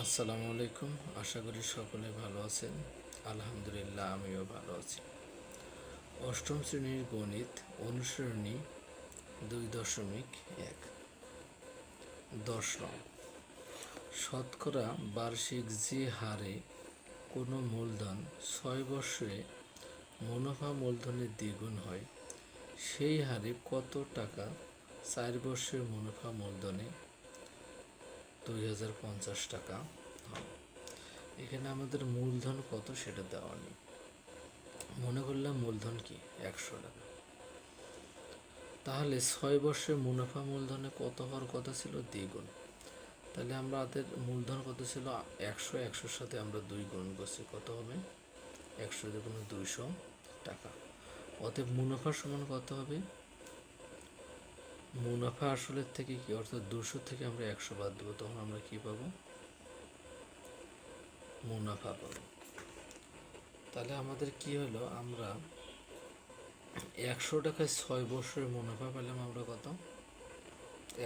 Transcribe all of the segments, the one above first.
আসসালামু আলাইকুম। আশা করি সকলে ভালো আছেন। আলহামদুলিল্লাহ, আমিও ভালো আছি। অষ্টম শ্রেণীর গণিত অনুসরণী 2.1 দর্শন। শতকরা বার্ষিক যে হারে কোনো মূলধন 6 বছরে মুনাফা মূলধনের দ্বিগুণ হয়, সেই হারে কত টাকা 4 বছরের মুনাফা মূলধনে 2050 টাকা হবে। এখানে আমাদের মূলধন কত সেটা দেওয়া নেই। মনে করলাম মূলধন কি 100 টাকা, তাহলে 6 বছরের মুনাফা মূলধনে কত হওয়ার কথা ছিল? দ্বিগুণ। তাহলে আমাদের মূলধন কত ছিল? 100। 100-র সাথে আমরা 2 গুণ করছি, কত হবে? 100 দ্বিগুণ 200 টাকা। অতএব মুনাফা সমান কত হবে? মুনাফা আসলের থেকে কি, অর্থাৎ 200 থেকে আমরা 100 বাদ দেবো, তখন আমরা কি পাবো? মুনাফা পাবো। তাহলে আমাদের কি হলো? আমরা 100 টাকায় 6 বছরের মুনাফা পেলাম আমরা কত?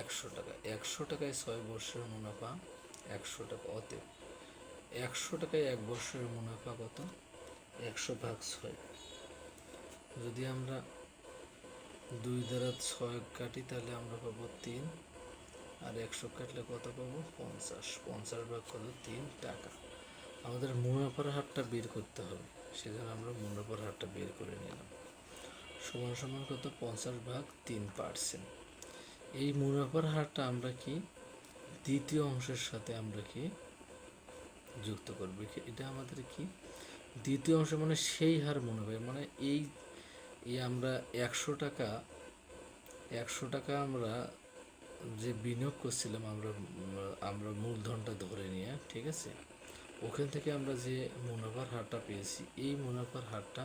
100 টাকা। 100 টাকায় 6 বছরের মুনাফা 100 টাকা। অতএব 100 টাকায় 1 বছরের মুনাফা কত? 100/6। যদি আমরা 2 দ্বারা 6 কাটি তাহলে আমরা পাবো 3, আর 100 কাটলে কত পাবো? 50। 50/, কত? 3 টাকা। আমাদের মুনাফার হারটা বের করতে হবে, সেজন্য আমরা মুনাফার হারটা বের করে নিলাম। সমান সমান কত? 50/3%। এই মুনাফার হারটা আমরা কি দ্বিতীয় অংশের সাথে আমরা কি যুক্ত করব? এটা আমাদের কি দ্বিতীয় অংশ, মানে সেই হার মুনাফা, মানে এই আমরা 100 টাকা আমরা যে বিনিয়োগ করছিলাম, আমরা মূলধনটা ধরে নিয়ে, ঠিক আছে, ওখান থেকে আমরা যে মুনাফার হারটা পেয়েছি, এই মুনাফার হারটা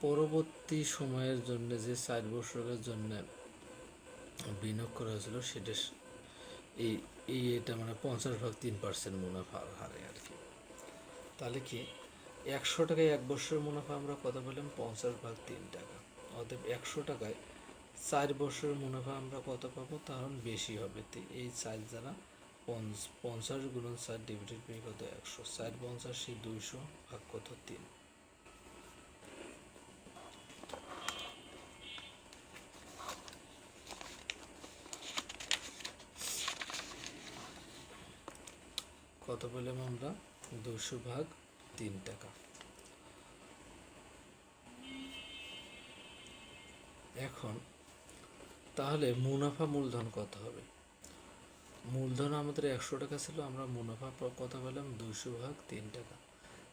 পরবর্তী সময়ের জন্য যে 4 বছরের জন্য বিনিয়োগ করা হয়েছিল, সেটা এটা মানে 50/3% মুনাফার হারে আর কি। তাহলে কি 100 টাকায় 1 বছরের মুনাফা আমরা কত পেলাম? 50/3 টাকা। অতএব 100 টাকায় 4 বছরের মুনাফা আমরা কত পাবো? কারণ বেশি হবে। এই 4 দ্বারা 50 গুণন 4 ডিভাইডেড বাই কত? 100। 4 50, 200 ভাগ কত? 3। কত পেলাম আমরা? 200/3 টাকা। এখন তাহলে মুনাফা মূলধন কত হবে? মূলধন আমাদের 100 টাকা ছিল, আমরা মুনাফা কত পেলাম? 200/3 টাকা।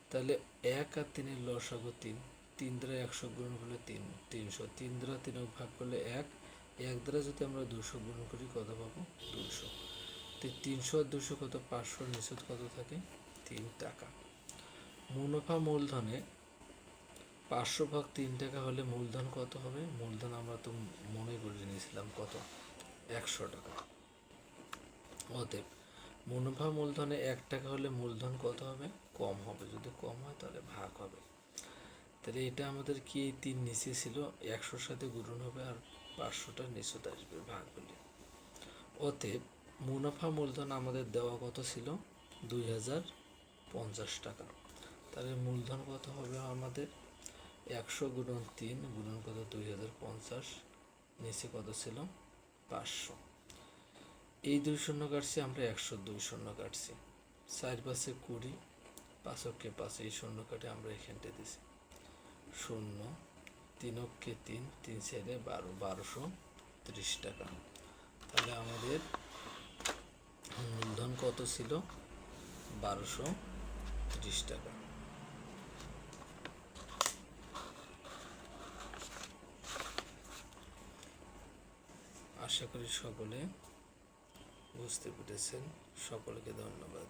তাহলে 1 আর 3-এর লসাগু 3। 3 দ্বারা 100 গুণ করলে 300। 3 দ্বারা 3 ভাগ করলে 1। 1 দ্বারা যদি আমরা 200 গুণ করি কত পাবো? 200। 300 আর 200 কত? 500। নিচত কত থাকে? 3 টাকা। মুনাফা মূলধনে 500/3 টাকা হলে মূলধন কত হবে? মূলধন আমরা তো মনে করে নিয়েছিলাম কত? 100 টাকা। অতএব মুনাফা মূলধনে 1 টাকা হলে মূলধন কত হবে? কম হবে। যদি কম হয় তাহলে ভাগ হবে। তাহলে এটা আমাদের কি, এই 3 নিচে ছিল, 100-র সাথে গুণন হবে, আর 500টা নিচত আসবে ভাগ হলে। অতএব মুনাফা মূলধন আমাদের দেওয়া কত ছিল? 2050 টাকা। তাহলে মূলধন কত হবে আমাদের? 100 গুণন 3 গুণন কত? 2050। নিচে কত ছিল? 500। এই 2 শূন্য কাটছি আমরা, 102 শূন্য কাটছি। 4 5 20, 5 অক্ষে 5, এই শূন্য কাটে আমরা এখানটা দিছি 0। 3 অক্ষে 3, 3 ছেড়ে 12, 1230 টাকা। তাহলে আমাদের মূলধন কত ছিল? 1230 টাকা। আশা করি সকলে বুঝতে পেরেছেন। সকলকে ধন্যবাদ।